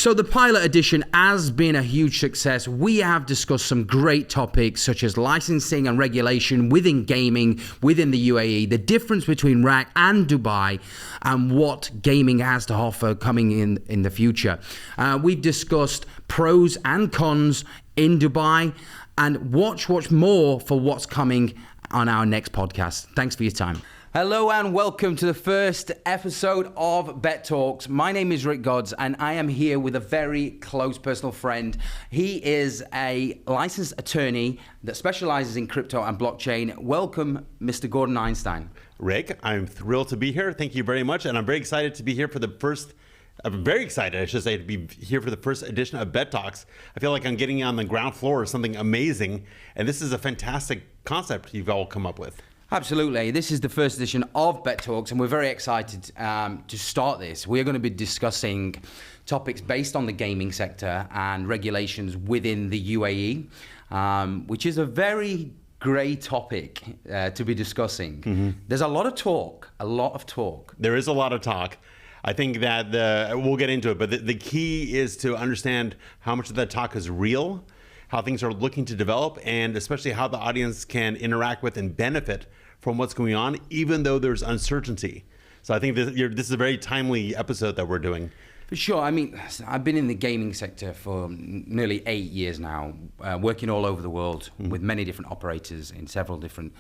So the pilot edition has been a huge success. We have discussed some great topics such as licensing and regulation within gaming, within the UAE, the difference between RAC and Dubai, and what gaming has to offer coming in the future. We've discussed pros and cons in Dubai, and watch more for what's coming on our next podcast. Thanks for your time. Hello and welcome to the first episode of Bet Talks. My name is Rick Godds and I am here with a very close personal friend. He is a licensed attorney that specializes in crypto and blockchain. Welcome, Mr. Gordon Einstein. Rick, I'm thrilled to be here. Thank you very much. And I'm very excited to be here for the first, I'm very excited, I should say, to be here for the first edition of Bet Talks. I feel like I'm getting on the ground floor of something amazing. And this is a fantastic concept you've all come up with. Absolutely. This is the first edition of Bet Talks, and we're very excited to start this. We're going to be discussing topics based on the gaming sector and regulations within the UAE, which is a very great topic to be discussing. Mm-hmm. There's a lot of talk. There is a lot of talk. I think that we'll get into it, but the key is to understand how much of that talk is real, how things are looking to develop, and especially how the audience can interact with and benefit from what's going on, even though there's uncertainty. So I think this is a very timely episode that we're doing. For sure. I mean, I've been in the gaming sector for nearly 8 years now, working all over the world with many different operators in several different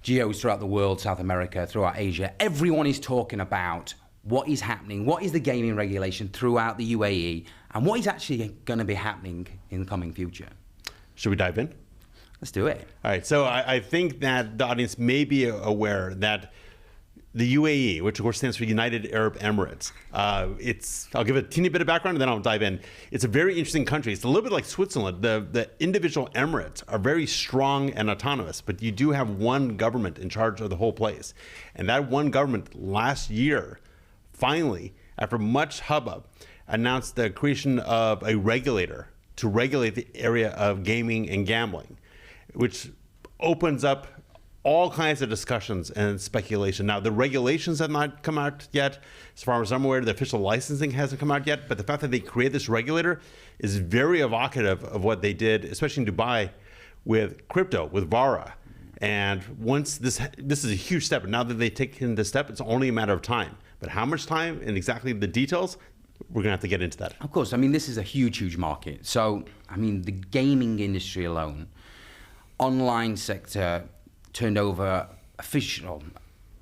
geos throughout the world, South America, throughout Asia. Everyone is talking about what is happening, what is the gaming regulation throughout the UAE, and what is actually going to be happening in the coming future. Should we dive in? Let's do it. All right. So I think that the audience may be aware that the UAE, which of course stands for United Arab Emirates, I'll give a teeny bit of background and then I'll dive in. It's a very interesting country. It's a little bit like Switzerland. The individual emirates are very strong and autonomous, but you do have one government in charge of the whole place. And that one government last year, finally, after much hubbub, announced the creation of a regulator to regulate the area of gaming and gambling, which opens up all kinds of discussions and speculation. Now, the regulations have not come out yet. As far as I'm aware, the official licensing hasn't come out yet, but the fact that they create this regulator is very evocative of what they did, especially in Dubai, with crypto, with Vara. And once this is a huge step, and now that they've taken this step, it's only a matter of time. But how much time and exactly the details, we're going to have to get into that. Of course. I mean, this is a huge market. So, I mean, the gaming industry alone, online sector turned over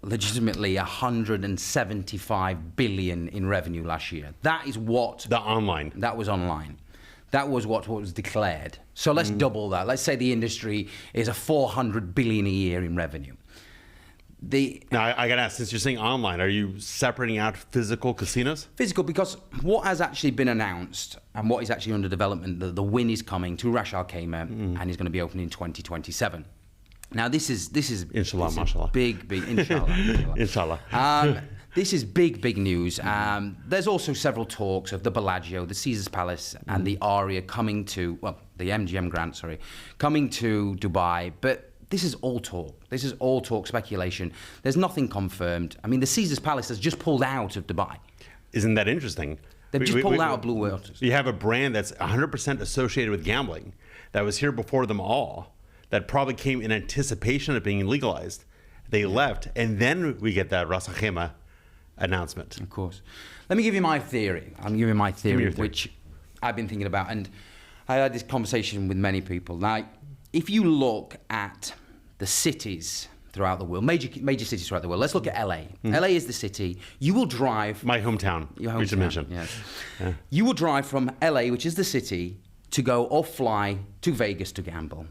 legitimately 175 billion in revenue last year. That is what... That was online. That was what was declared. So let's double that. Let's say the industry is a 400 billion a year in revenue. Now, I got to ask, since you're saying online, are you separating out physical casinos? Physical, because what has actually been announced and what is actually under development, the win is coming to Ras Al Khaimah and is going to be open in 2027. Now, this is Inshallah, mashallah. Big, inshallah. Inshallah. This is big news. There's also several talks of the Bellagio, the Caesars Palace, and the Aria coming to, the MGM Grand, coming to Dubai, but this is all talk. This is all talk, speculation. There's nothing confirmed. I mean, the Caesars Palace has just pulled out of Dubai. Isn't that interesting? They've just pulled out of Blue Waters. You have a brand that's 100% associated with gambling that was here before them all, that probably came in anticipation of being legalized. They left, and then we get that Ras Al Khaimah announcement. Of course. Let me give you my theory. I'm giving my theory, which I've been thinking about, and I had this conversation with many people. Now, if you look at the cities throughout the world, major cities throughout the world. Let's look at LA. LA is the city. You will drive... My hometown, we should mention. Yes. Yeah. You will drive from LA, which is the city, to go or fly to Vegas to gamble.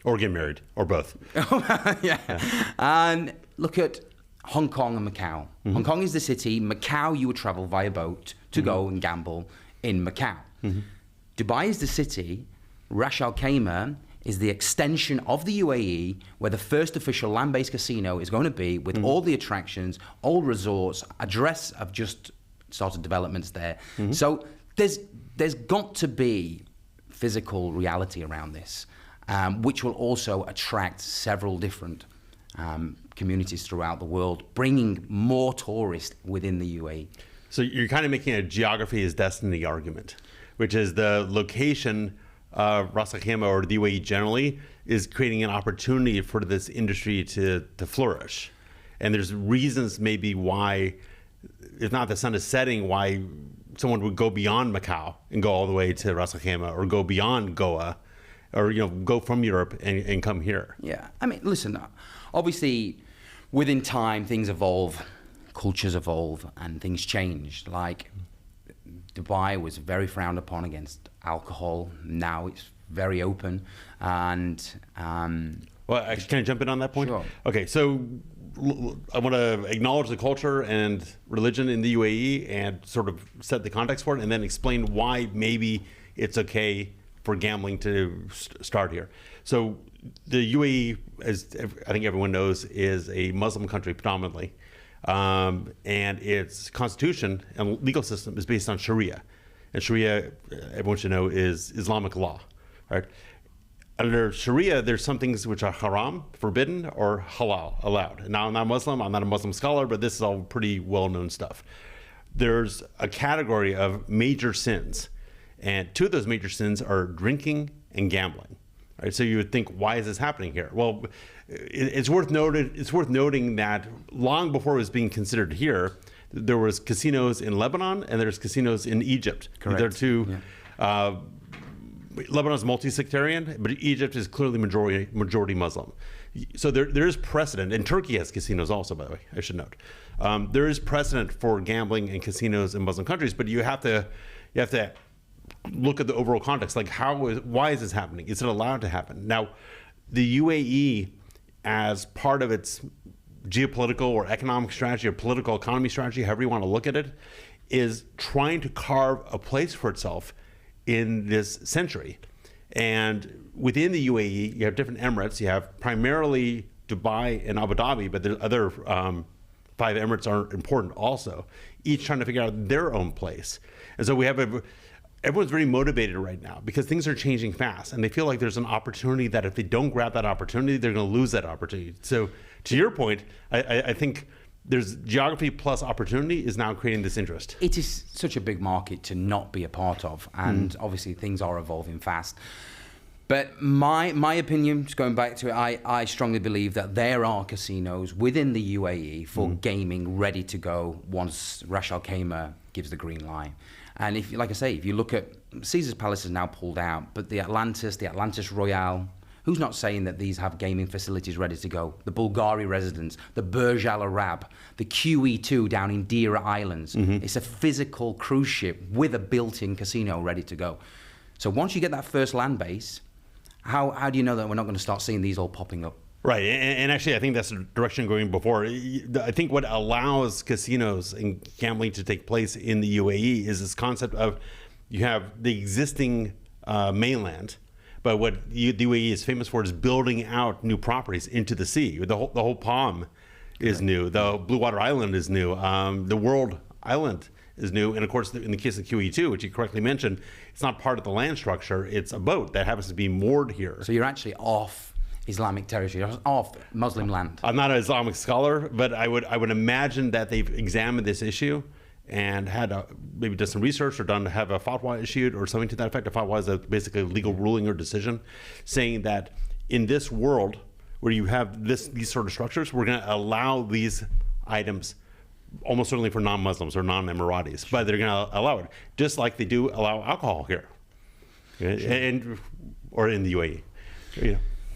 Or get married, or both. Yeah. And look at Hong Kong and Macau. Hong Kong is the city. Macau, you would travel via boat to go and gamble in Macau. Dubai is the city. Ras Al Khaimah is the extension of the UAE, where the first official land-based casino is going to be, with all the attractions, all resorts. Address have just started developments there. So there's got to be physical reality around this, which will also attract several different communities throughout the world, bringing more tourists within the UAE. So you're kind of making a geography is destiny argument, which is the location of Ras Al Khaimah or the UAE generally is creating an opportunity for this industry to flourish. And there's reasons maybe why, if not the sun is setting, why someone would go beyond Macau and go all the way to Ras Al Khaimah, or go beyond Goa, or go from Europe and come here. Yeah, I mean, listen, obviously within time things evolve, cultures evolve, and things change. Like Dubai was very frowned upon against alcohol. Now it's very open. And well, actually, can I jump in on that point? Sure. Okay, so I want to acknowledge the culture and religion in the UAE and sort of set the context for it, and then explain why maybe it's okay for gambling to start here. So the UAE, as I think everyone knows, is a Muslim country predominantly. And its constitution and legal system is based on Sharia. And Sharia, everyone should know, is Islamic law, right? Under Sharia, there's some things which are haram, forbidden, or halal, allowed. Now, I'm not Muslim, I'm not a Muslim scholar, but this is all pretty well-known stuff. There's a category of major sins, and two of those major sins are drinking and gambling. Right? So you would think, why is this happening here? Well, it's worth noting that long before it was being considered here, there was casinos in Lebanon and there's casinos in Egypt. Correct. They're two. Yeah. Lebanon's multi-sectarian, but Egypt is clearly majority Muslim. So there is precedent, and Turkey has casinos also, by the way, I should note. There is precedent for gambling and casinos in Muslim countries, but you have to look at the overall context. Like, why is this happening? Is it allowed to happen? Now, the UAE, as part of its geopolitical or economic strategy or political economy strategy, however you want to look at it, is trying to carve a place for itself in this century. And within the UAE, you have different Emirates. You have primarily Dubai and Abu Dhabi, but the other 5 Emirates are important also, each trying to figure out their own place. And so we have everyone's very motivated right now because things are changing fast, and they feel like there's an opportunity that if they don't grab that opportunity, they're going to lose that opportunity. So to your point, I think there's geography plus opportunity is now creating this interest. It is such a big market to not be a part of, and obviously things are evolving fast. But my opinion, just going back to it, I strongly believe that there are casinos within the UAE for gaming ready to go once Ras Al Khaimah gives the green light. And if, like I say, if you look at Caesar's Palace is now pulled out, but the Atlantis Royale, who's not saying that these have gaming facilities ready to go? The Bulgari residence, the Burj Al Arab, the QE2 down in Deira Islands. It's a physical cruise ship with a built-in casino ready to go. So once you get that first land base, how do you know that we're not going to start seeing these all popping up? Right, and actually I think that's the direction going before. I think what allows casinos and gambling to take place in the UAE is this concept of you have the existing mainland, but what the UAE is famous for is building out new properties into the sea. The whole Palm is new. The Blue Water Island is new. The World Island is new. And of course, in the case of QE2, which you correctly mentioned, it's not part of the land structure. It's a boat that happens to be moored here. So you're actually off Islamic territory, off Muslim land. I'm not an Islamic scholar, but I would imagine that they've examined this issue and had maybe done some research or have a fatwa issued or something to that effect. A fatwa is basically a legal ruling or decision saying that in this world where you have these sort of structures, we're going to allow these items almost certainly for non-Muslims or non-Emiratis, but they're going to allow it, just like they do allow alcohol here, or in the UAE.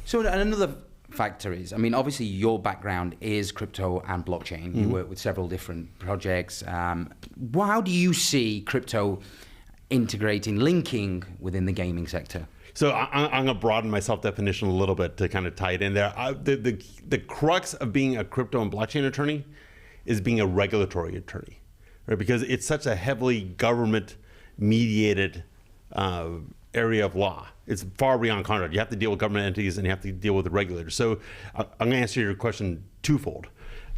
So another factor is, I mean, obviously your background is crypto and blockchain. You work with several different projects. How do you see crypto linking within the gaming sector? So I'm going to broaden my self-definition a little bit to kind of tie it in there. The crux of being a crypto and blockchain attorney is being a regulatory attorney, right? Because it's such a heavily government-mediated area of law. It's far beyond contract. You have to deal with government entities and you have to deal with the regulators. So I'm going to answer your question twofold.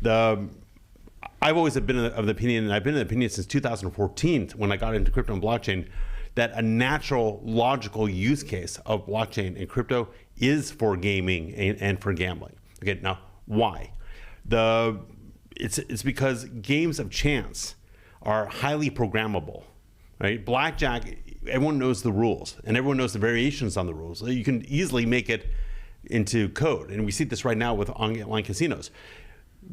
I've always been of the opinion, and I've been of the opinion since 2014 when I got into crypto and blockchain, that a natural, logical use case of blockchain and crypto is for gaming and for gambling. Okay, now why? It's because games of chance are highly programmable, right? Blackjack, everyone knows the rules and everyone knows the variations on the rules. So you can easily make it into code. And we see this right now with online casinos.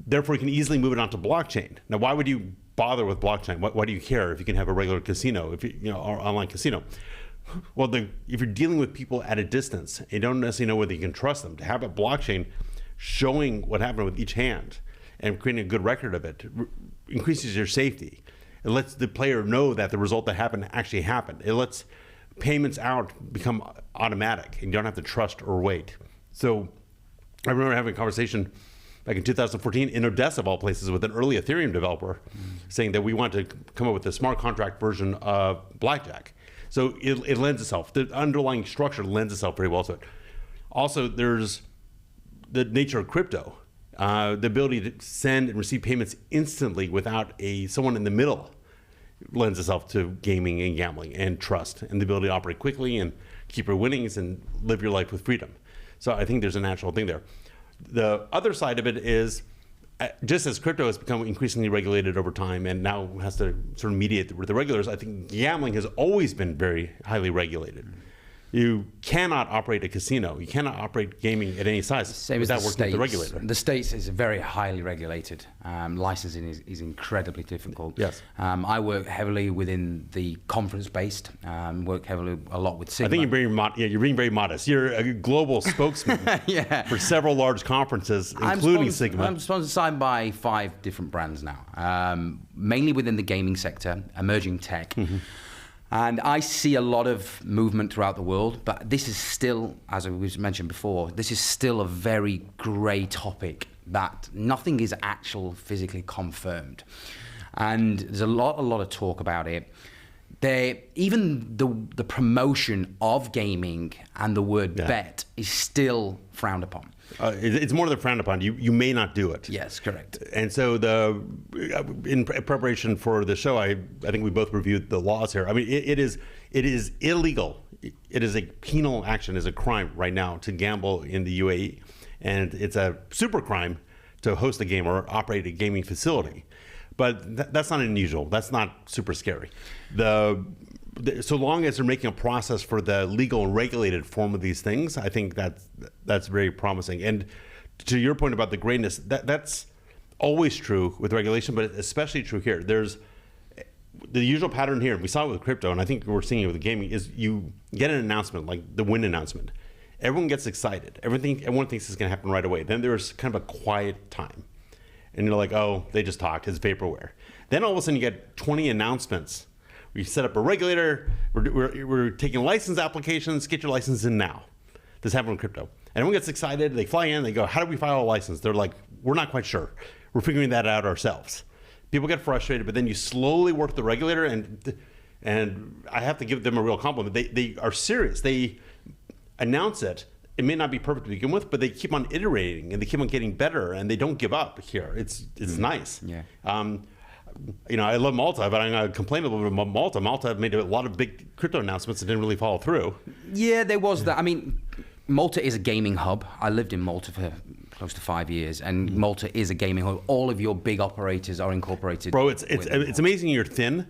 Therefore, you can easily move it onto blockchain. Now, why would you bother with blockchain? Why do you care if you can have a regular casino, or online casino? Well, if you're dealing with people at a distance, you don't necessarily know whether you can trust them. To have a blockchain showing what happened with each hand and creating a good record of it increases your safety. It lets the player know that the result that happened actually happened. It lets payments out become automatic, and you don't have to trust or wait. So I remember having a conversation back in 2014 in Odessa, of all places, with an early Ethereum developer, saying that we want to come up with a smart contract version of Blackjack. So it lends itself, the underlying structure lends itself very well to it. Also, there's the nature of crypto, the ability to send and receive payments instantly without someone in the middle lends itself to gaming and gambling and trust, and the ability to operate quickly and keep your winnings and live your life with freedom. So I think there's a natural thing there. The other side of it is, just as crypto has become increasingly regulated over time and now has to sort of mediate with the regulators, I think gambling has always been very highly regulated. You cannot operate a casino. You cannot operate gaming at any size without working with the regulator. The States is very highly regulated. Licensing is incredibly difficult. Yes. I work heavily within the conference-based, work heavily a lot with Sigma. I think you're being very modest. You're a global spokesman for several large conferences, including Sigma. I'm sponsored by 5 different brands now, mainly within the gaming sector, emerging tech. And I see a lot of movement throughout the world, but this is still, as we mentioned before, this is still a very grey topic that nothing is physically confirmed. And there's a lot of talk about it. Even the promotion of gaming and the word bet is still frowned upon. It's more than frowned upon. You may not do it. Yes, correct. And so in preparation for the show, I think we both reviewed the laws here. I mean, it is illegal. It is a penal action, is a crime right now to gamble in the UAE, and it's a super crime to host a game or operate a gaming facility. But that's not unusual. That's not super scary. So long as they're making a process for the legal and regulated form of these things, I think that's very promising. And to your point about the grayness, that's always true with regulation, but especially true here. There's the usual pattern here. We saw it with crypto, and I think we're seeing it with gaming, is you get an announcement, like the win announcement. Everyone gets excited. Everyone thinks it's going to happen right away. Then there's kind of a quiet time. And you're like, oh, they just talked. It's vaporware. Then all of a sudden you get 20 announcements. We set up a regulator. We're taking license applications. Get your license in now. This happened with crypto. And everyone gets excited. They fly in. They go, how do we file a license? They're like, we're not quite sure. We're figuring that out ourselves. People get frustrated, but then you slowly work the regulator, and I have to give them a real compliment. They are serious. They announce it. It may not be perfect to begin with, but they keep on iterating and they keep on getting better, and they don't give up here. It's nice. Yeah. I love Malta, but I'm going to complain a little bit about Malta. Malta made a lot of big crypto announcements that didn't really follow through. Yeah, there was that. I mean, Malta is a gaming hub. I lived in Malta for close to 5 years, and Malta is a gaming hub. All of your big operators are incorporated. Bro, it's amazing you're thin,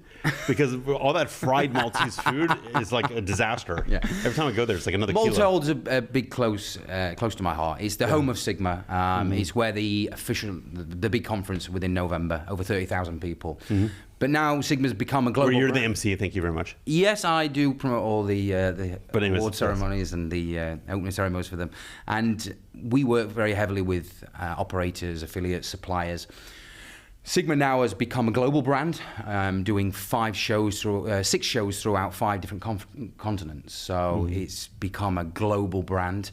because all that fried Maltese food is like a disaster. Yeah. Every time I go there, it's like another Malta kilo. holds a big close to my heart. It's the home of Sigma. It's where the big conference within November, over 30,000 people. But now Sigma's become a global. Well, you're brand. the MC. Thank you very much. Yes, I do promote all the award ceremonies and the opening ceremonies for them, and we work very heavily with operators, affiliates, suppliers. Sigma now has become a global brand, doing 6 shows throughout 5 different continents. So it's become a global brand,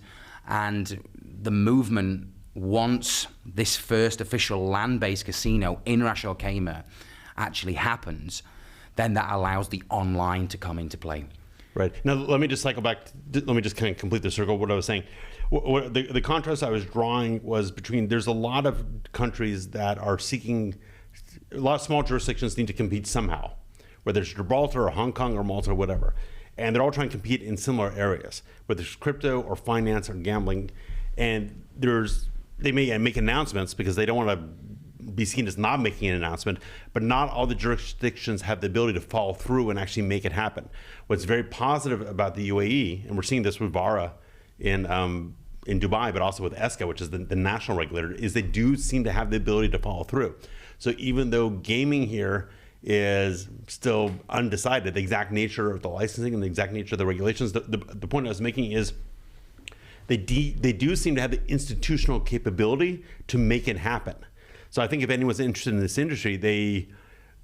and the movement wants this first official land-based casino in Ras Al Khaimah actually happens, then that allows the online to come into play. Right. Now, let me just cycle back. Let me just kind of complete the circle. What I was saying, the contrast I was drawing was between, there's a lot of countries that are seeking, a lot of small jurisdictions need to compete somehow, whether it's Gibraltar or Hong Kong or Malta or whatever. And they're all trying to compete in similar areas, whether it's crypto or finance or gambling. And they may make announcements because they don't want to be seen as not making an announcement, but not all the jurisdictions have the ability to follow through and actually make it happen. What's very positive about the UAE, and we're seeing this with VARA in Dubai, but also with ESCA, which is the national regulator, is they do seem to have the ability to follow through. So even though gaming here is still undecided, the exact nature of the licensing and the exact nature of the regulations, the point I was making is they do seem to have the institutional capability to make it happen. So I think if anyone's interested in this industry, they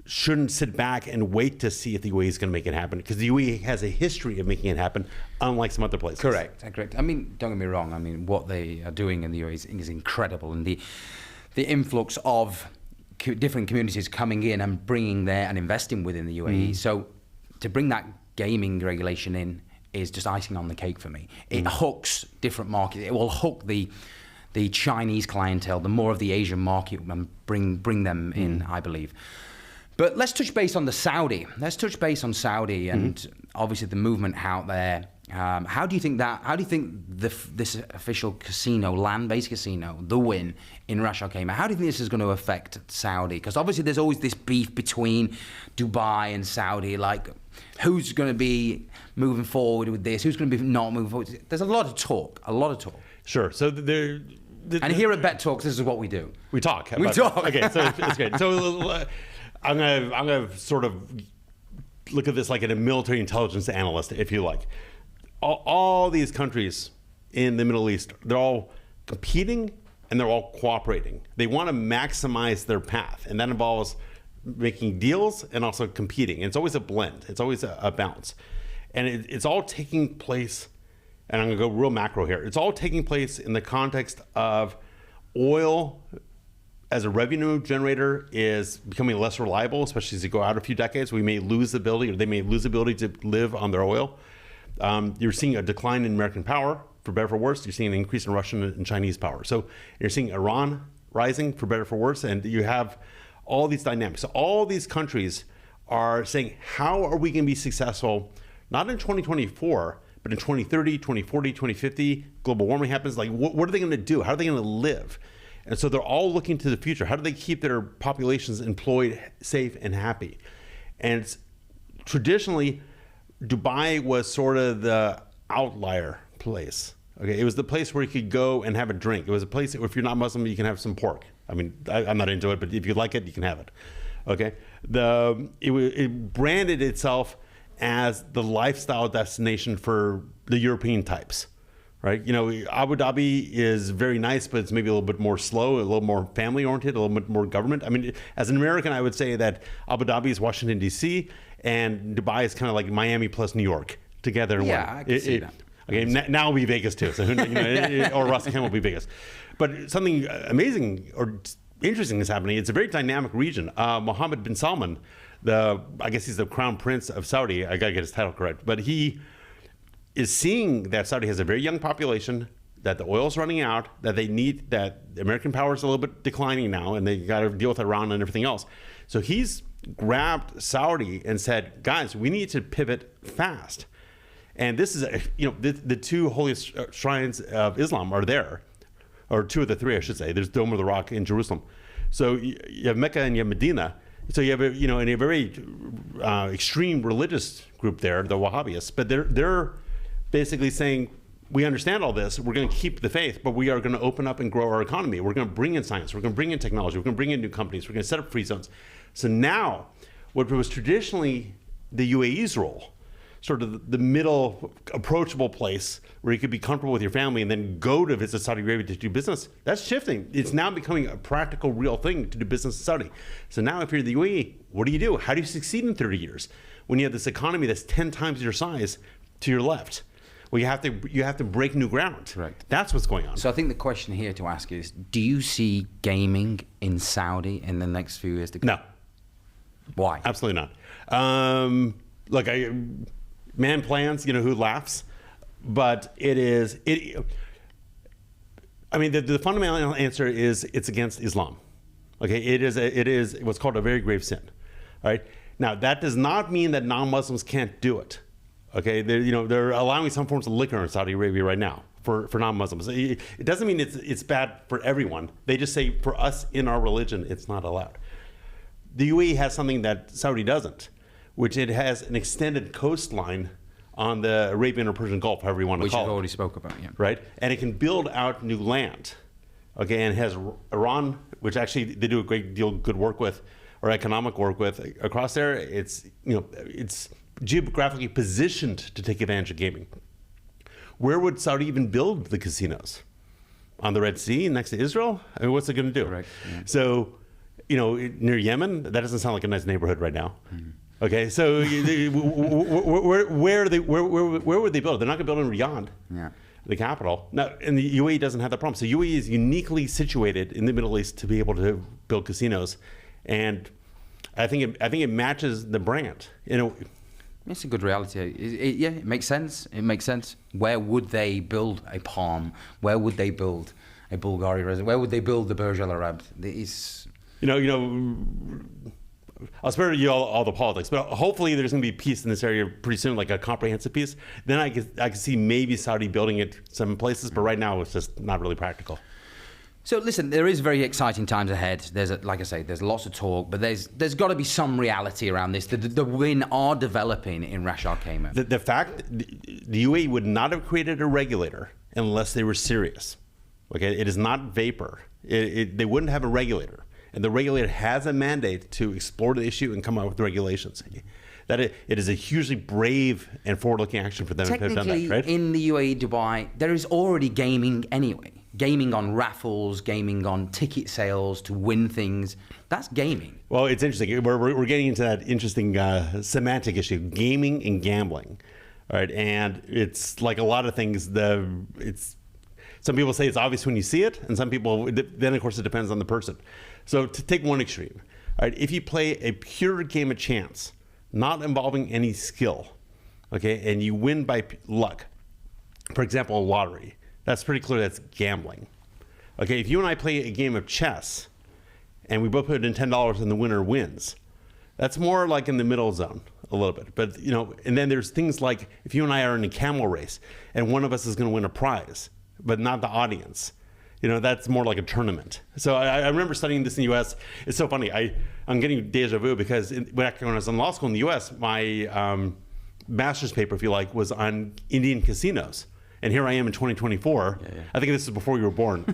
shouldn't sit back and wait to see if the UAE is going to make it happen, because the UAE has a history of making it happen, unlike some other places. Correct. I mean, don't get me wrong. I mean, what they are doing in the UAE is incredible, and the influx of different communities coming in and bringing there and investing within the UAE. So to bring that gaming regulation in is just icing on the cake for me. It hooks different markets. It will hook the Chinese clientele, the more of the Asian market, and bring them in, I believe. But let's touch base on the Saudi. Let's touch base on Saudi and obviously the movement out there. How do you think this official casino, land-based casino, the Wynn in Ras Al Khaimah, how do you think this is going to affect Saudi? Because obviously there's always this beef between Dubai and Saudi, like who's going to be moving forward with this, who's going to be not moving forward. There's a lot of talk. Sure. So and here at Bet Talks, this is what we do. We talk. Okay, so it's great. So I'm gonna sort of look at this like a military intelligence analyst, if you like. All these countries in the Middle East, they're all competing and they're all cooperating. They want to maximize their path, and that involves making deals and also competing. And it's always a blend. It's always a balance. And it's all taking place, and I'm going to go real macro here. It's all taking place in the context of oil as a revenue generator is becoming less reliable, especially as you go out a few decades. We may lose the ability, or they may lose the ability to live on their oil. You're seeing a decline in American power, for better or for worse. You're seeing an increase in Russian and Chinese power. So you're seeing Iran rising, for better or for worse, and you have all these dynamics. So all these countries are saying, how are we going to be successful, not in 2024, but in 2030, 2040, 2050, global warming happens. Like, what are they going to do? How are they going to live? And so they're all looking to the future. How do they keep their populations employed, safe, and happy? And traditionally, Dubai was sort of the outlier place. Okay, it was the place where you could go and have a drink. It was a place where if you're not Muslim, you can have some pork. I mean, I'm not into it, but if you like it, you can have it. Okay, it branded itself as the lifestyle destination for the European types, right? You know, Abu Dhabi is very nice, but it's maybe a little bit more slow, a little more family oriented, a little bit more government. I mean, as an American, I would say that Abu Dhabi is Washington, D.C., and Dubai is kind of like Miami plus New York together in one. Yeah, I can see that. Okay, now it'll be Vegas too, so or Ras Al Khaimah will be Vegas. But something amazing or interesting is happening. It's a very dynamic region. Mohammed bin Salman, I guess he's the crown prince of Saudi. I gotta get his title correct, but he is seeing that Saudi has a very young population, that the oil's running out, that that the American power is a little bit declining now, and they got to deal with Iran and everything else. So he's grabbed Saudi and said, guys, we need to pivot fast. And this is, the two holiest shrines of Islam are there, or two of the three, I should say. There's Dome of the Rock in Jerusalem. So you have Mecca and you have Medina. So you have a very extreme religious group there, the Wahhabists, but they're basically saying, we understand all this. We're going to keep the faith, but we are going to open up and grow our economy. We're going to bring in science. We're going to bring in technology. We're going to bring in new companies. We're going to set up free zones. So now, what was traditionally the UAE's role, sort of the middle, approachable place where you could be comfortable with your family and then go to visit Saudi Arabia to do business, that's shifting. It's now becoming a practical, real thing to do business in Saudi. So now if you're the UAE, what do? How do you succeed in 30 years when you have this economy that's 10 times your size to your left? Well, you have to break new ground. Right. That's what's going on. So I think the question here to ask is, do you see gaming in Saudi in the next few years to come? No. Why? Absolutely not. Look, man plans, who laughs, but the fundamental answer is it's against Islam. Okay, it is what's called a very grave sin. All right. Now that does not mean that non-Muslims can't do it. Okay, they're allowing some forms of liquor in Saudi Arabia right now. for non-Muslims. It doesn't mean it's bad for everyone. They just say for us in our religion, it's not allowed. The UAE has something that Saudi doesn't, which it has an extended coastline on the Arabian or Persian Gulf, however you want to Which call it. Which I've already spoke about, yeah. Right? And it can build out new land. Okay, and it has Iran, which actually they do a great deal of good work with, or economic work with across there. It's it's geographically positioned to take advantage of gaming. Where would Saudi even build the casinos? On the Red Sea next to Israel? I mean, what's it going to do? Correct, yeah. So, near Yemen, that doesn't sound like a nice neighborhood right now. Okay, so where would they build? They're not going to build in Riyadh. Yeah. The capital. Now, and the UAE doesn't have that problem. So UAE is uniquely situated in the Middle East to be able to build casinos, and I think it matches the brand. It's a good reality. It makes sense. It makes sense. Where would they build a Palm? Where would they build a Bulgaria resident? Where would they build the Burj Al Arab? I'll spare you all the politics, but hopefully there's going to be peace in this area pretty soon, like a comprehensive peace. Then I can see maybe Saudi building it some places, but right now it's just not really practical. So listen, there is very exciting times ahead. Like I say, there's lots of talk, but there's got to be some reality around this. The wind are developing in Ras Al Khaimah. The fact the UAE would not have created a regulator unless they were serious. Okay, it is not vapor. They wouldn't have a regulator. And the regulator has a mandate to explore the issue and come up with regulations. That it is a hugely brave and forward-looking action for them to have done that, right? In the UAE, Dubai, there is already gaming anyway. Gaming on raffles, gaming on ticket sales to win things. That's gaming. Well, it's interesting. We're getting into that interesting semantic issue, gaming and gambling. All right, and it's like a lot of things. Some people say it's obvious when you see it, and some people, then of course it depends on the person. So to take one extreme, all right, if you play a pure game of chance, not involving any skill, okay, and you win by luck, for example, a lottery, that's pretty clear that's gambling. Okay, if you and I play a game of chess, and we both put in $10 and the winner wins, that's more like in the middle zone a little bit. But, and then there's things like if you and I are in a camel race, and one of us is going to win a prize, but not the audience. That's more like a tournament. So I remember studying this in the U.S. It's so funny. I'm getting deja vu because back when I was in law school in the U.S., my master's paper, if you like, was on Indian casinos. And here I am in 2024. Yeah. I think this is before you were born.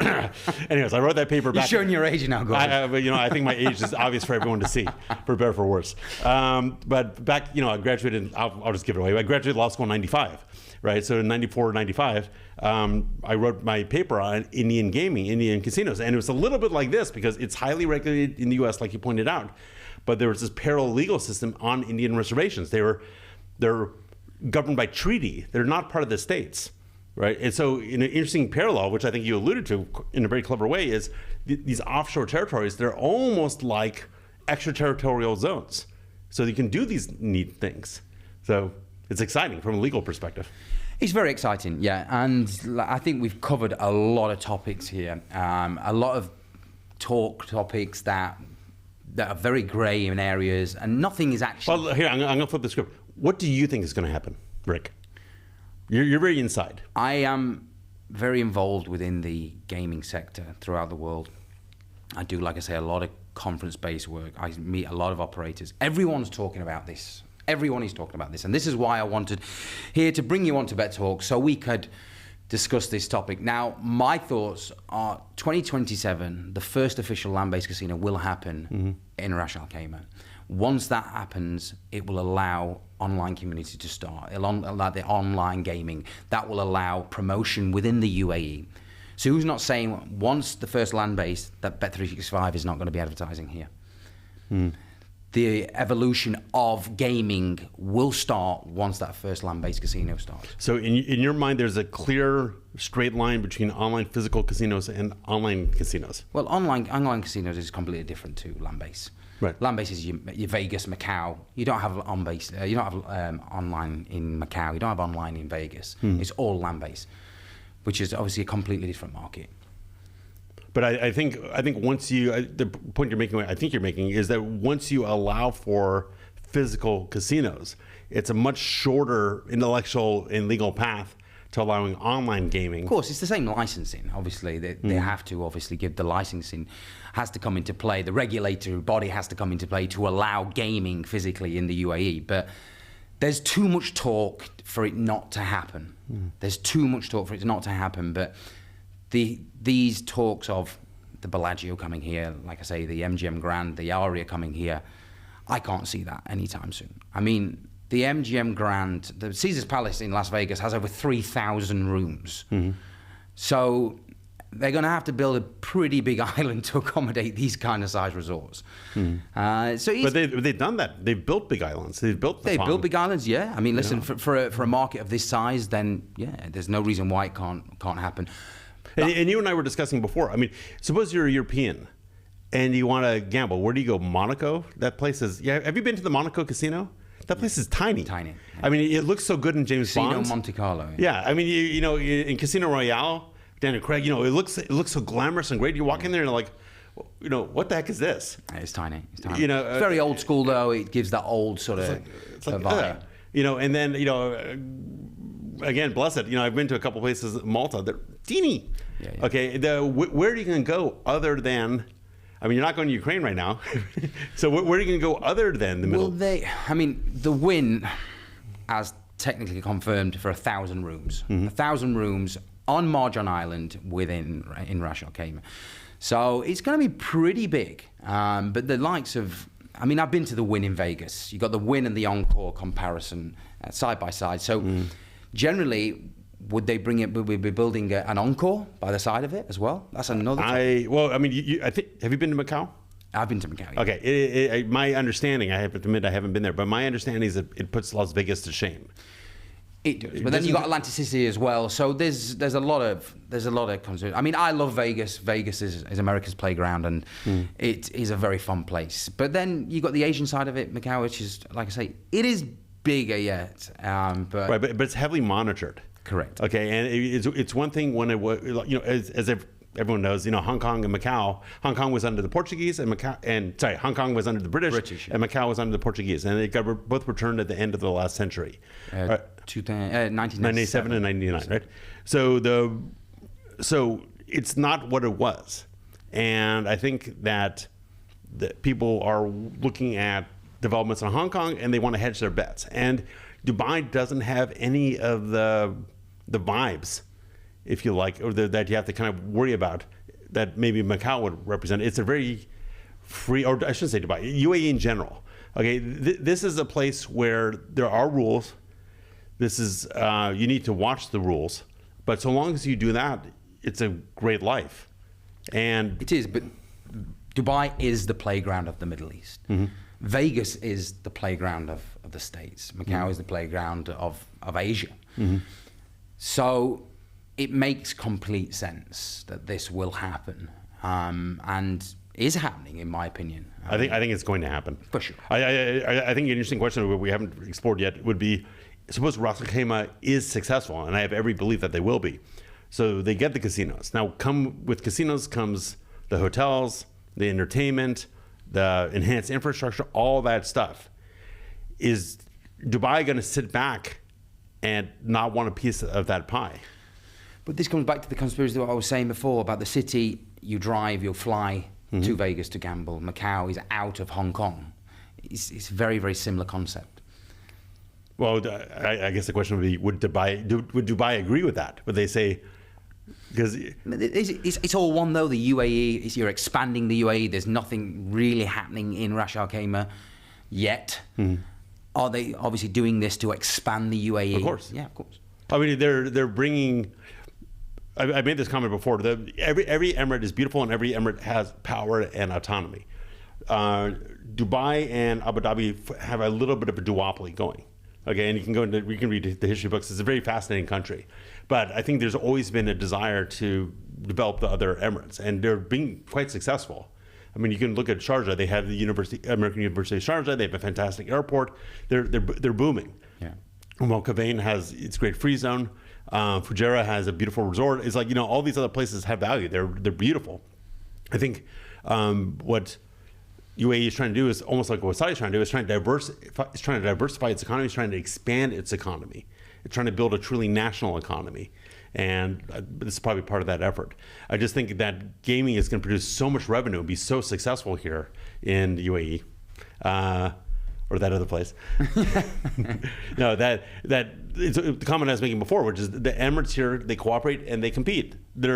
Anyways, I wrote that paper back. You're showing your age now, Gordon. But I think my age is obvious for everyone to see, for better or for worse. But back, I graduated. I'll just give it away. I graduated law school in '95. Right, so in '94, '95, I wrote my paper on Indian gaming, Indian casinos, and it was a little bit like this because it's highly regulated in the U.S., like you pointed out, but there was this parallel legal system on Indian reservations. They're governed by treaty. They're not part of the states, right? And so, in an interesting parallel, which I think you alluded to in a very clever way, is these offshore territories. They're almost like extraterritorial zones, so you can do these neat things. So it's exciting from a legal perspective. It's very exciting, yeah. And I think we've covered a lot of topics here. A lot of topics that are very grey in areas, and nothing is actually... Well, here, I'm going to flip the script. What do you think is going to happen, Rick? You're very inside. I am very involved within the gaming sector throughout the world. I do, like I say, a lot of conference-based work. I meet a lot of operators. Everyone's talking about this. Everyone is talking about this, and this is why I wanted here to bring you on to Bet Talk so we could discuss this topic. Now, my thoughts are 2027, the first official land-based casino will happen in Ras Al Khaimah. Once that happens, it will allow online community to start, allow the online gaming. That will allow promotion within the UAE. So who's not saying once the first land-based that Bet365 is not going to be advertising here? The evolution of gaming will start once that first land-based casino starts. So in your mind, there's a clear straight line between online physical casinos and online casinos? Well, online casinos is completely different to land-based. Right. Land-based is your Vegas, Macau. You don't have on-based. You don't have online in Macau. You don't have online in Vegas. It's all land-based, which is obviously a completely different market. But I think once the point you're making is that once you allow for physical casinos, it's a much shorter intellectual and legal path to allowing online gaming. Of course, it's the same licensing. Obviously, they have to obviously give the licensing has to come into play. The regulatory body has to come into play to allow gaming physically in the UAE. But there's too much talk for it not to happen. There's too much talk for it not to happen. But these talks of the Bellagio coming here, like I say, the MGM Grand, the Aria coming here, I can't see that anytime soon. I mean, the MGM Grand, the Caesars Palace in Las Vegas has over 3,000 rooms. So they're going to have to build a pretty big island to accommodate these kind of size resorts. But they've done that. They've built big islands. They've built big islands, yeah. I mean, listen, for a market of this size, then yeah, there's no reason why it can't happen. And you and I were discussing before. I mean, suppose you're a European and you want to gamble. Where do you go? Monaco? That place is. Yeah. Have you been to the Monaco casino? That place is tiny. Tiny. Yeah. I mean, it looks so good in James Bond. Casino Monte Carlo. Yeah. I mean, you know, in Casino Royale, Daniel Craig, you know, it looks so glamorous and great. You walk in there and like, you know, what the heck is this? It's tiny. It's tiny. You know, it's very old school though. It gives that old sort of vibe. You know, and then, you know, again, blessed. You know, I've been to a couple places in Malta. They're teeny. Yeah. Okay. Where are you going to go other than? I mean, you're not going to Ukraine right now. So where are you going to go other than the middle? Well, I mean, the win has technically confirmed for 1,000 rooms. 1,000 rooms on Marjan Island in Ras Al Khaimah. So it's going to be pretty big. But the likes of, I mean, I've been to the Win in Vegas. You got the Win and the Encore comparison side by side. So generally, would they bring it? Would we be building an Encore by the side of it as well? That's another. Well, I mean, I think. Have you been to Macau? I've been to Macau. Yeah. Okay, my understanding, I have to admit, I haven't been there, but my understanding is that it puts Las Vegas to shame. It does, but then you got Atlantic City as well. So there's a lot of concern. I mean, I love Vegas. Vegas is America's playground, and it is a very fun place. But then you got the Asian side of it, Macau, which is, like I say, it is bigger yet. But it's heavily monitored. Correct. Okay, and it's one thing when it was, you know, as everyone knows, you know, Hong Kong and Macau. Hong Kong was under the Portuguese, and Hong Kong was under the British and Macau was under the Portuguese, and they got both returned at the end of the last century, 1997 and 99, right? So it's not what it was, and I think that people are looking at developments in Hong Kong and they want to hedge their bets, and Dubai doesn't have any of the vibes, if you like, or that you have to kind of worry about that maybe Macau would represent. It's a very free, or I shouldn't say Dubai, UAE in general. Okay, this is a place where there are rules. This is, you need to watch the rules, but so long as you do that, it's a great life. And it is, but Dubai is the playground of the Middle East. Vegas is the playground of the States. Macau is the playground of Asia. So it makes complete sense that this will happen, and is happening, in my opinion. I think it's going to happen. For sure. I think an interesting question we haven't explored yet would be, suppose Ras Al Khaimah is successful, and I have every belief that they will be. So they get the casinos. Now, with casinos comes the hotels, the entertainment, the enhanced infrastructure, all that stuff. Is Dubai going to sit back and not want a piece of that pie? But this comes back to the conspiracy that I was saying before about the city. You drive, you'll fly to Vegas to gamble. Macau is out of Hong Kong. It's a very, very similar concept. Well, I guess the question would be, would Dubai agree with that? Would they say, because it's all one though. The UAE, you're expanding the UAE. There's nothing really happening in Ras Al Khaimah yet. Are they obviously doing this to expand the UAE? Of course. Yeah, of course. I mean, they're bringing. I made this comment before. Every emirate is beautiful, and every emirate has power and autonomy. Dubai and Abu Dhabi have a little bit of a duopoly going. Okay, and we can read the history books. It's a very fascinating country, but I think there's always been a desire to develop the other emirates, and they're being quite successful. I mean, you can look at Sharjah. They have the American University of Sharjah. They have a fantastic airport. They're booming. Yeah. Kavain has its great free zone. Fujairah has a beautiful resort. It's like, all these other places have value. They're beautiful. I think what UAE is trying to do is almost like what Saudi is trying to do. It's trying to diversify its economy. It's trying to expand its economy. trying to build a truly national economy. And this is probably part of that effort. I just think that gaming is going to produce so much revenue and be so successful here in the UAE. Or that other place. No, that it's the comment I was making before, which is the Emirates here, they cooperate and they compete. They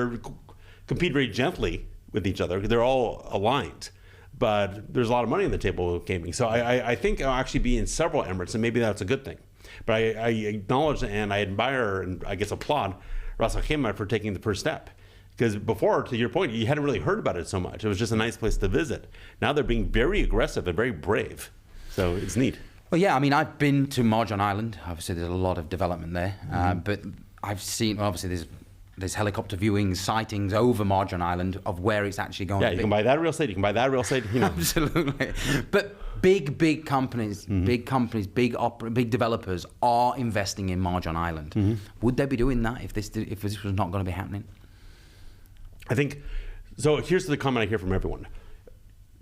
compete very gently with each other. They're all aligned, but there's a lot of money on the table with gaming. So I think I'll actually be in several Emirates, and maybe that's a good thing. But I acknowledge and I admire and I guess applaud Ras Al Khaimah for taking the first step. Because before, to your point, you hadn't really heard about it so much. It was just a nice place to visit. Now they're being very aggressive and very brave. So it's neat. Well, yeah, I mean, I've been to Marjan Island. Obviously, there's a lot of development there. But I've seen, obviously, there's helicopter viewings, sightings over Marjan Island of where it's actually going to be. Yeah, you can buy that real estate. You can buy that real estate. You know. Absolutely. But big companies, big developers are investing in Marjan Island. Would they be doing that if this was not going to be happening? I think, so here's the comment I hear from everyone.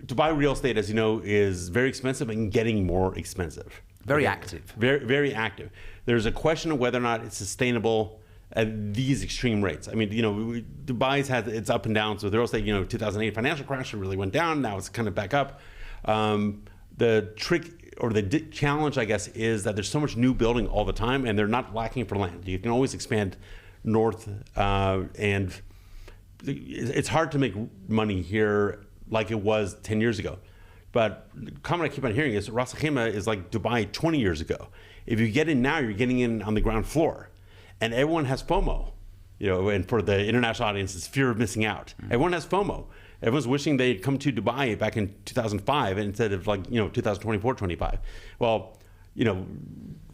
To buy real estate, as you know, is very expensive and getting more expensive. Very active. Very, very active. There's a question of whether or not it's sustainable at these extreme rates. I mean, you know, Dubai's had its up and downs with real estate. You know, 2008 financial crash, it really went down. Now it's kind of back up. The trick or the challenge, I guess, is that there's so much new building all the time, and they're not lacking for land. You can always expand north, and it's hard to make money here like it was 10 years ago. But the comment I keep on hearing is Ras Al Khaimah is like Dubai 20 years ago. If you get in now, you're getting in on the ground floor. And everyone has FOMO. You know, and for the international audience, it's fear of missing out. Everyone has FOMO. Everyone's wishing they'd come to Dubai back in 2005 instead of 2024, 25. Well, you know,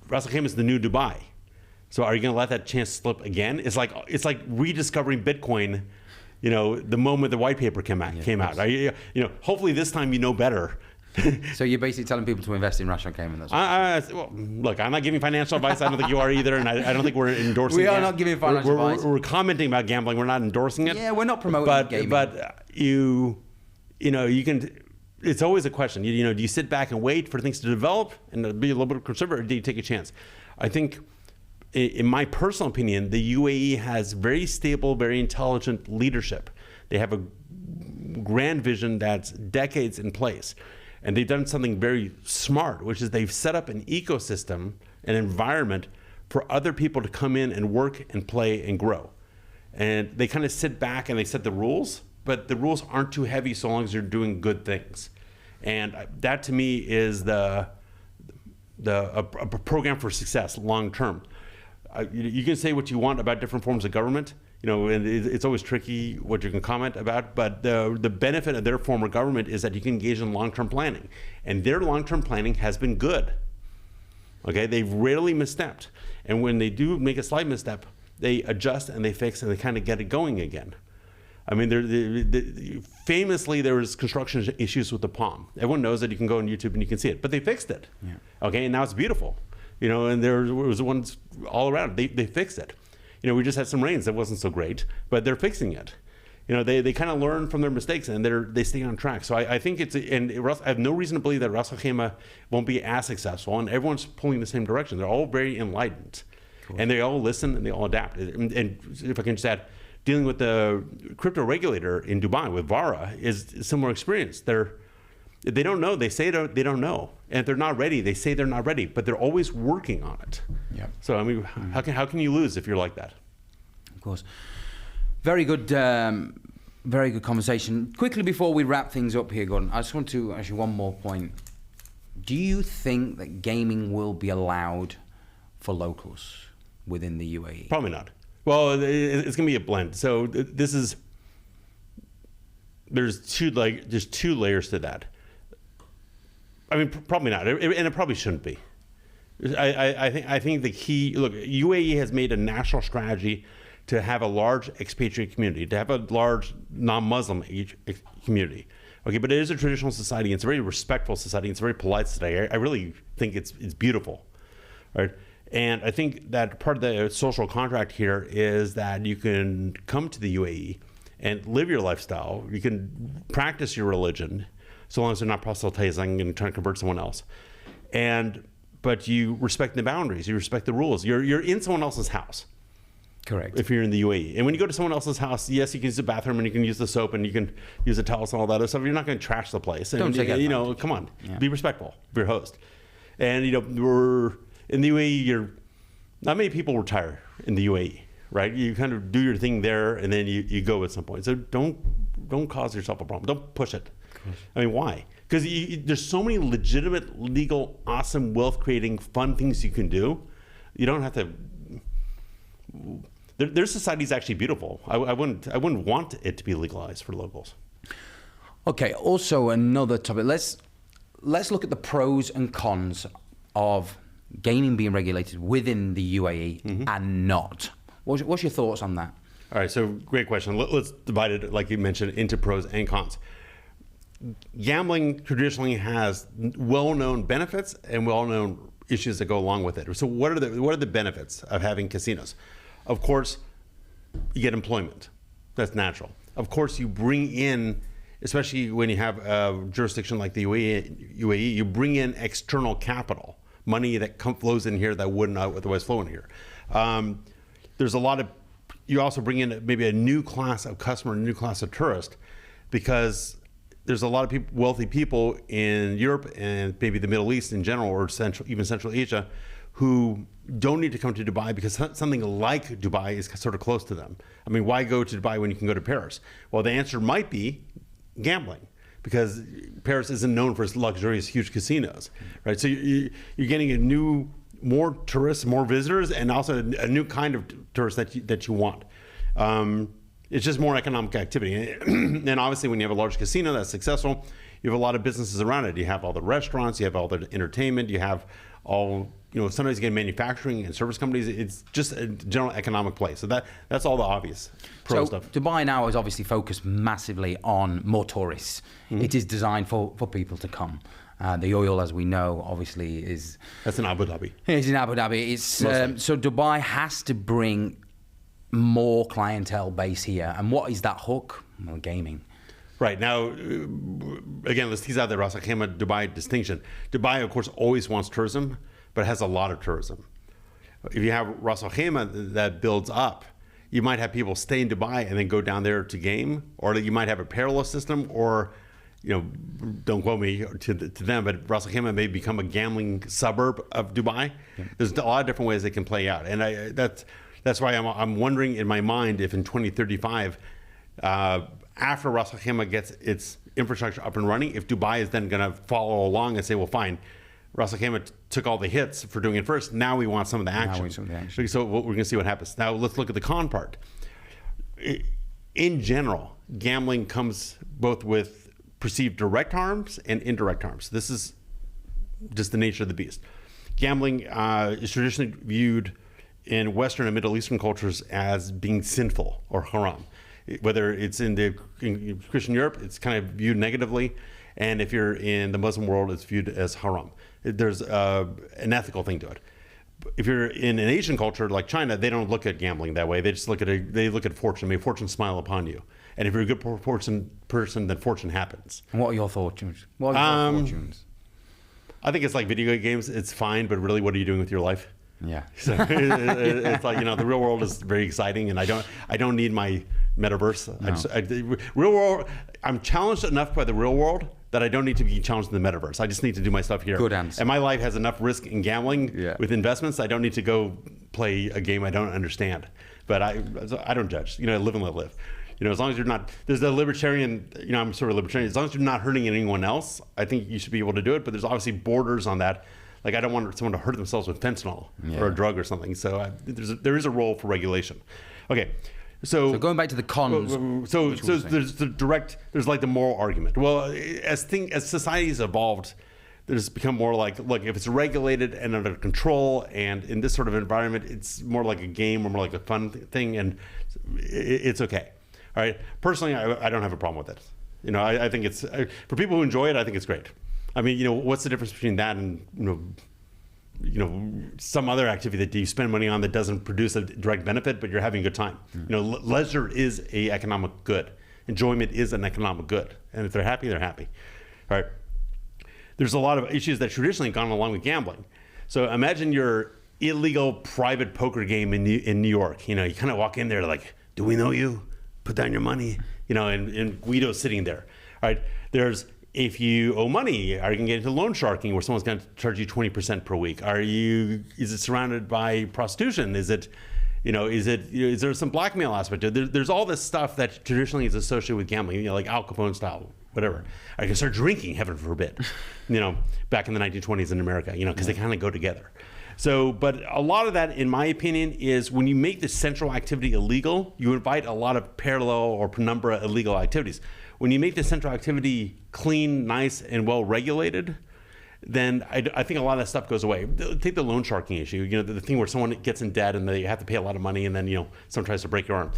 Ras Al Khaimah is the new Dubai. So are you going to let that chance slip again? It's like rediscovering Bitcoin. You know, the moment the white paper came out. You know, hopefully this time you know better. So you're basically telling people to invest in Ras Al Khaimah. Well, look, I'm not giving financial advice. I don't think you are either, and I don't think we're endorsing. We are not giving financial advice. We're commenting about gambling. We're not endorsing it. Yeah, we're not promoting gaming. But you know, you can. It's always a question. You know, do you sit back and wait for things to develop and be a little bit conservative, or do you take a chance? I think, in my personal opinion, the UAE has very stable, very intelligent leadership. They have a grand vision that's decades in place. And they've done something very smart, which is they've set up an ecosystem, an environment for other people to come in and work and play and grow. And they kind of sit back and they set the rules, but the rules aren't too heavy so long as you're doing good things. And that to me is a program for success long term. You can say what you want about different forms of government, you know, and it's always tricky what you can comment about, but the benefit of their form of government is that you can engage in long-term planning. And their long-term planning has been good. Okay, they've rarely misstepped. And when they do make a slight misstep, they adjust and they fix and they kind of get it going again. I mean, famously, there was construction issues with the Palm. Everyone knows that you can go on YouTube and you can see it, but they fixed it. Yeah. Okay, and now it's beautiful. You know, and there was ones all around. They fixed it. You know, we just had some rains that wasn't so great, but they're fixing it. You know, they kind of learn from their mistakes and they stay on track. So I think I have no reason to believe that Ras Al Khaimah won't be as successful, and everyone's pulling the same direction. They're all very enlightened, and they all listen and they all adapt. And if I can just add, dealing with the crypto regulator in Dubai with VARA is a similar experience. They don't know. They say they don't know, and if they're not ready, they say they're not ready. But they're always working on it. Yeah. So I mean, how can you lose if you're like that? Of course. Very good conversation. Quickly before we wrap things up here, Gordon, I just want to ask you one more point. Do you think that gaming will be allowed for locals within the UAE? Probably not. Well, it's going to be a blend. So there's two layers to that. I mean, probably not, and it probably shouldn't be. I think the key, look, UAE has made a national strategy to have a large expatriate community, to have a large non-Muslim community. Okay, but it is a traditional society. It's a very respectful society. It's a very polite society. I really think it's beautiful, right? And I think that part of the social contract here is that you can come to the UAE and live your lifestyle. You can practice your religion, so long as they're not proselytizing and trying to convert someone else. But but you respect the boundaries, you respect the rules. You're in someone else's house. Correct. If you're in the UAE. And when you go to someone else's house, yes, you can use the bathroom and you can use the soap and you can use the towels and all that other stuff. You're not going to trash the place. And, Don't take advantage. you know, come on, be respectful of your host. And, you know, we're in the UAE, not many people retire in the UAE, right? You kind of do your thing there and then you go at some point. So don't cause yourself a problem. Don't push it. I mean, why? Because there's so many legitimate, legal, awesome, wealth-creating, fun things you can do. You don't have to. Their society is actually beautiful. I wouldn't want it to be legalized for locals. Okay. Also, another topic. Let's look at the pros and cons of gaming being regulated within the UAE and not. What's your thoughts on that? All right. So great question. Let's divide it, like you mentioned, into pros and cons. Gambling traditionally has well-known benefits and well-known issues that go along with it. So what are the benefits of having casinos? Of course, you get employment. That's natural. Of course, you bring in, especially when you have a jurisdiction like the UAE, you bring in external capital, money that flows in here that wouldn't otherwise flow in here. There's a lot of, you also bring in maybe a new class of customer, a new class of tourist, because there's a lot of wealthy people in Europe and maybe the Middle East in general, or even Central Asia, who don't need to come to Dubai because something like Dubai is sort of close to them. I mean, why go to Dubai when you can go to Paris? Well, the answer might be gambling, because Paris isn't known for its luxurious, huge casinos, right? So you're getting more tourists, more visitors, and also a new kind of tourist that you want. It's just more economic activity. And obviously when you have a large casino that's successful, you have a lot of businesses around it. You have all the restaurants, you have all the entertainment, you have all, sometimes you get manufacturing and service companies. It's just a general economic place. So that's all the obvious pro stuff. Dubai now is obviously focused massively on more tourists. It is designed for people to come. The oil, as we know, obviously is... That's in Abu Dhabi. It's in Abu Dhabi. So Dubai has to bring more clientele base here. And what is that hook? Well, gaming. Right. Now, again, let's tease out the Ras Al Khaimah Dubai distinction. Dubai, of course, always wants tourism, but it has a lot of tourism. If you have Ras Al Khaimah that builds up, you might have people stay in Dubai and then go down there to game, or you might have a parallel system, or, don't quote me to them, but Ras Al Khaimah may become a gambling suburb of Dubai. Yeah. There's a lot of different ways they can play out. And that's why I'm wondering in my mind if in 2035, after Ras Al Khaimah gets its infrastructure up and running, if Dubai is then going to follow along and say, well, fine, Ras Al Khaimah took all the hits for doing it first. Now we want some of the action. So we're going to see what happens. Now let's look at the con part. In general, gambling comes both with perceived direct harms and indirect harms. This is just the nature of the beast. Gambling is traditionally viewed in Western and Middle Eastern cultures as being sinful or haram. Whether it's in Christian Europe, it's kind of viewed negatively, and if you're in the Muslim world, it's viewed as haram. There's an ethical thing to it. If you're in an Asian culture like China, they don't look at gambling that way. They just look at fortune. May fortune smile upon you. And if you're a good person, then fortune happens. And what are your fortunes? What are your fortunes? I think it's like video games. It's fine, but really, what are you doing with your life? Yeah. So it's like, the real world is very exciting, and I don't need my metaverse. No. Real world, I'm challenged enough by the real world that I don't need to be challenged in the metaverse. I just need to do my stuff here. Good answer. And my life has enough risk in gambling with investments. I don't need to go play a game I don't understand. But I don't judge. Live and let live. As long as you're not, there's the libertarian, I'm sort of libertarian. As long as you're not hurting anyone else, I think you should be able to do it. But there's obviously borders on that. Like, I don't want someone to hurt themselves with fentanyl or a drug or something. So there is a role for regulation. Okay. So going back to the cons. So there's the direct, there's like the moral argument. Well, as society's evolved, there's become more like, look, if it's regulated and under control and in this sort of environment, it's more like a game or more like a fun thing, and it's okay. All right. Personally, I don't have a problem with it. I think it's, for people who enjoy it, I think it's great. I mean, what's the difference between that and, some other activity that you spend money on that doesn't produce a direct benefit, but you're having a good time? Leisure is an economic good. Enjoyment is an economic good. And if they're happy, they're happy. All right. There's a lot of issues that traditionally have gone along with gambling. So imagine your illegal private poker game in New York. You know, you kind of walk in there like, do we know you? Put down your money. You know, and Guido's sitting there. All right. If you owe money, are you going to get into loan sharking where someone's going to charge you 20% per week? Is it surrounded by prostitution? Is there some blackmail aspect to it? There's all this stuff that traditionally is associated with gambling, you know, like Al Capone style, whatever. I can start drinking, heaven forbid, you know, back in the 1920s in America, you know, because they kind of go together. So, but a lot of that, in my opinion, is when you make the central activity illegal, you invite a lot of parallel or penumbra illegal activities. When you make the central activity clean, nice, and well regulated, then I think a lot of that stuff goes away. Take the loan sharking issue, you know, the thing where someone gets in debt and they have to pay a lot of money, and then, you know, someone tries to break your arm.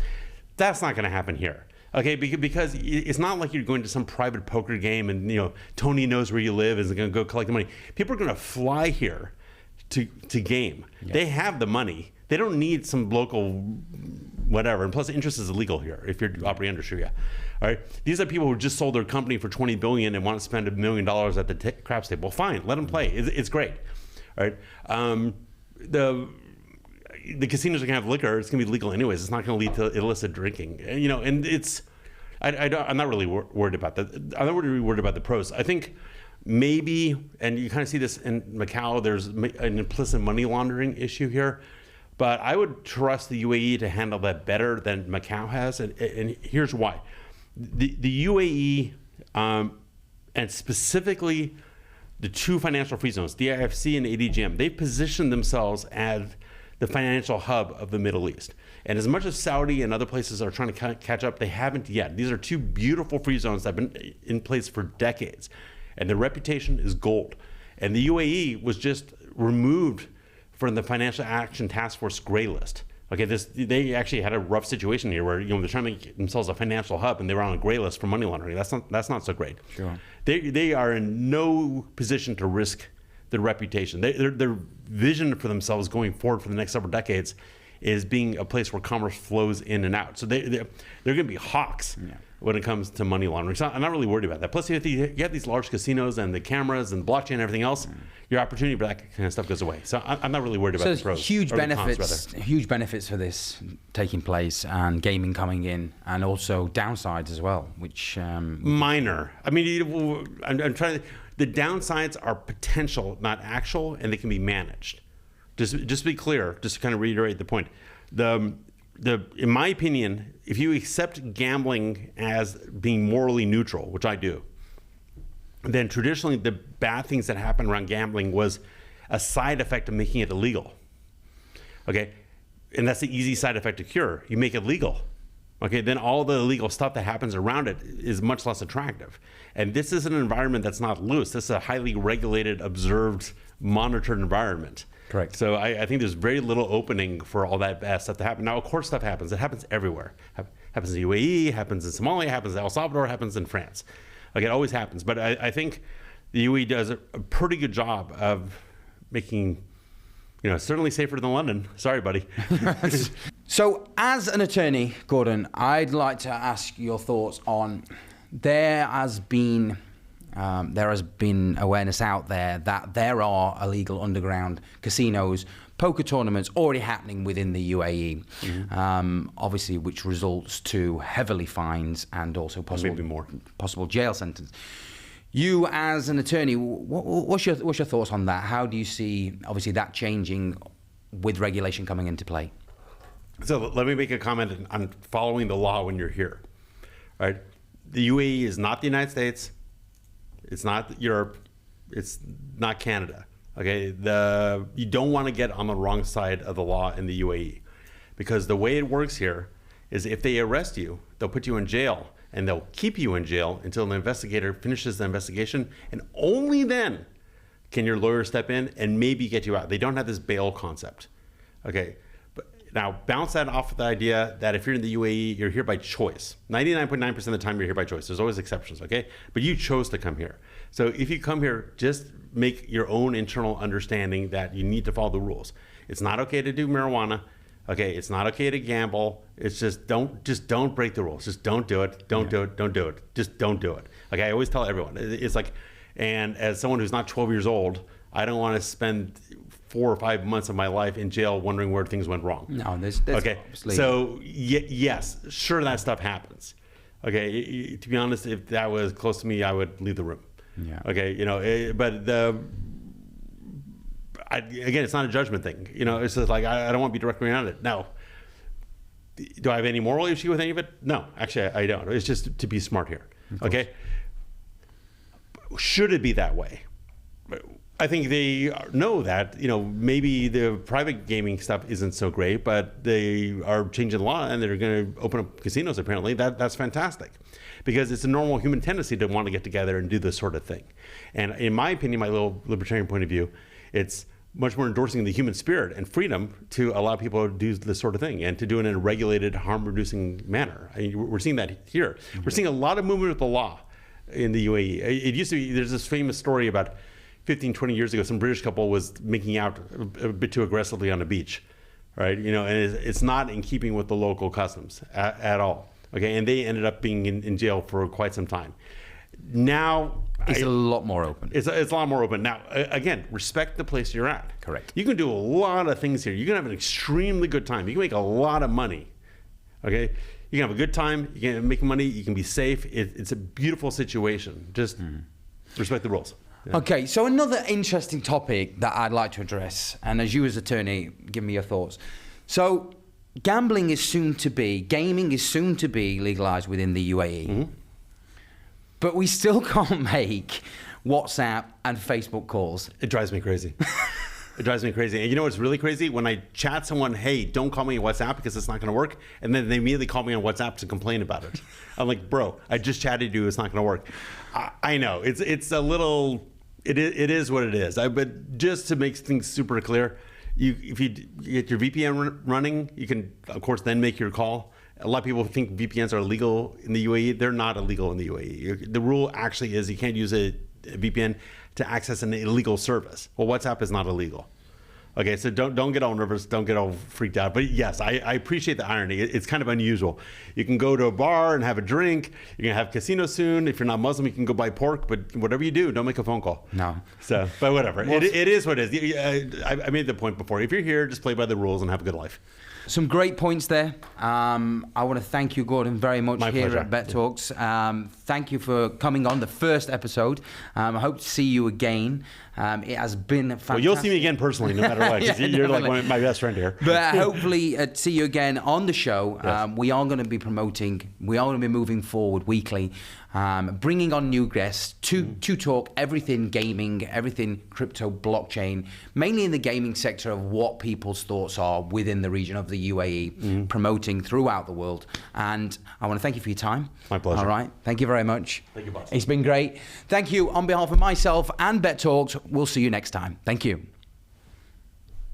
That's not going to happen here. Okay, because it's not like you're going to some private poker game and, you know, Tony knows where you live, is going to go collect the money. People are going to fly here to game. Yeah. They have the money. They don't need some local whatever. And plus, interest is illegal here if you're operating under Sharia. All right. These are people who just sold their company for $20 billion and want to spend $1 million at the craps table. Well, fine, let them play. It's great. All right. The casinos are gonna have liquor. It's gonna be legal anyways. It's not gonna lead to illicit drinking. And, you know, and it's. I'm not really worried about that. I'm not really worried about the pros. I think maybe, and you kind of see this in Macau. There's an implicit money laundering issue here. But I would trust the UAE to handle that better than Macau has, and here's why. The UAE, and specifically the two financial free zones, the IFC and ADGM, they've positioned themselves as the financial hub of the Middle East. And as much as Saudi and other places are trying to catch up, they haven't yet. These are two beautiful free zones that have been in place for decades, and their reputation is gold. And the UAE was just removed from the Financial Action Task Force gray list. Okay, they actually had a rough situation here where, you know, they're trying to make themselves a financial hub and they were on a gray list for money laundering. That's not so great. Sure. They are in no position to risk their reputation. Their vision for themselves going forward for the next several decades is being a place where commerce flows in and out. So they're going to be hawks when it comes to money laundering. So I'm not really worried about that. Plus, you have these large casinos and the cameras and blockchain and everything else. Your opportunity for that kind of stuff goes away. So I'm not really worried about the pros. Huge benefits for this taking place, and gaming coming in, and also downsides as well, which minor. I mean, I'm trying to. The downsides are potential, not actual, and they can be managed. Just to be clear, just to kind of reiterate the point, in my opinion, if you accept gambling as being morally neutral, which I do, then traditionally the bad things that happened around gambling was a side effect of making it illegal. Okay, and that's the easy side effect to cure. You make it legal. Okay, then all the illegal stuff that happens around it is much less attractive. And this is an environment that's not loose. This is a highly regulated, observed, monitored environment. Correct. So I think there's very little opening for all that bad stuff to happen. Now, of course, stuff happens. It happens everywhere. Happens in the UAE, happens in Somalia, happens in El Salvador, happens in France. Like, it always happens. But I think the UAE does a pretty good job of making, you know, certainly safer than London. Sorry, buddy. So, as an attorney, Gordon, I'd like to ask your thoughts on there has been awareness out there that there are illegal underground casinos, poker tournaments already happening within the UAE, obviously, which results to heavily fines and also possible jail sentence. You, as an attorney, what's your thoughts on that? How do you see, obviously, that changing with regulation coming into play? So let me make a comment on following the law when you're here. All right, the UAE is not the United States. It's not Europe. It's not Canada. Okay, you don't want to get on the wrong side of the law in the UAE, because the way it works here is if they arrest you, they'll put you in jail, and they'll keep you in jail until an investigator finishes the investigation, and only then can your lawyer step in and maybe get you out. They don't have this bail concept. Okay, but now bounce that off the idea that if you're in the UAE, you're here by choice. 99.9% of the time you're here by choice. There's always exceptions, okay? But you chose to come here. So if you come here, just make your own internal understanding that you need to follow the rules. It's not okay to do marijuana. Okay, it's not okay to gamble. It's just don't break the rules. Just don't do it. Don't do it. Don't do it. Just don't do it. Okay, I always tell everyone. It's like, and as someone who's not 12 years old, I don't want to spend 4 or 5 months of my life in jail wondering where things went wrong. No, there's okay. obviously... So yes, sure, that stuff happens. Okay, to be honest, if that was close to me, I would leave the room. Yeah. Okay, but again, it's not a judgment thing. It's just like I don't want to be directly around it. No. Do I have any moral issue with any of it? No, actually, I don't. It's just to be smart here. Okay. Should it be that way? I think they know that, maybe the private gaming stuff isn't so great, but they are changing the law and they're going to open up casinos apparently. That's fantastic because it's a normal human tendency to want to get together and do this sort of thing. And in my opinion, my little libertarian point of view, it's much more endorsing the human spirit and freedom to allow people to do this sort of thing and to do it in a regulated, harm-reducing manner. I mean, we're seeing that here. Mm-hmm. We're seeing a lot of movement with the law in the UAE. It used to be, there's this famous story about 15, 20 years ago, some British couple was making out a bit too aggressively on a beach, right? And it's not in keeping with the local customs at all. Okay, and they ended up being in jail for quite some time. Now it's a lot more open. It's a lot more open. Now, again, respect the place you're at. Correct. You can do a lot of things here. You can have an extremely good time. You can make a lot of money. Okay, you can have a good time. You can make money. You can be safe. It's a beautiful situation. Just respect the rules. Yeah. Okay, so another interesting topic that I'd like to address, and as you as attorney, give me your thoughts. So, gaming is soon to be legalized within the UAE. Mm-hmm. But we still can't make WhatsApp and Facebook calls. It drives me crazy. It drives me crazy. And you know what's really crazy? When I chat someone, hey, don't call me on WhatsApp because it's not going to work. And then they immediately call me on WhatsApp to complain about it. I'm like, bro, I just chatted you. It's not going to work. I know. It's a little, it is what it is. But just to make things super clear, if you get your VPN running, you can, of course, then make your call. A lot of people think VPNs are illegal in the UAE. They're not illegal in the UAE. The rule actually is you can't use a VPN to access an illegal service. Well, WhatsApp is not illegal. Okay, so don't get all nervous, don't get all freaked out. But yes, I appreciate the irony. It's kind of unusual. You can go to a bar and have a drink. You're gonna have casino soon. If you're not Muslim, you can go buy pork. But whatever you do, don't make a phone call. No. So, but whatever. Well, it is what it is. I made the point before. If you're here, just play by the rules and have a good life. Some great points there. I want to thank you, Gordon, very much My here pleasure. at Bet Talks. Thank you for coming on the first episode. I hope to see you again. It has been fantastic. Well, you'll see me again personally, no matter what, because you're like my best friend here. But hopefully see you again on the show. Yes. We are going to be promoting, we are going to be moving forward weekly, bringing on new guests to talk everything gaming, everything crypto, blockchain, mainly in the gaming sector of what people's thoughts are within the region of the UAE, promoting throughout the world. And I want to thank you for your time. My pleasure. All right. Thank you very much. Thank you, boss. It's been great. Thank you on behalf of myself and Bet Talks. We'll see you next time. Thank you.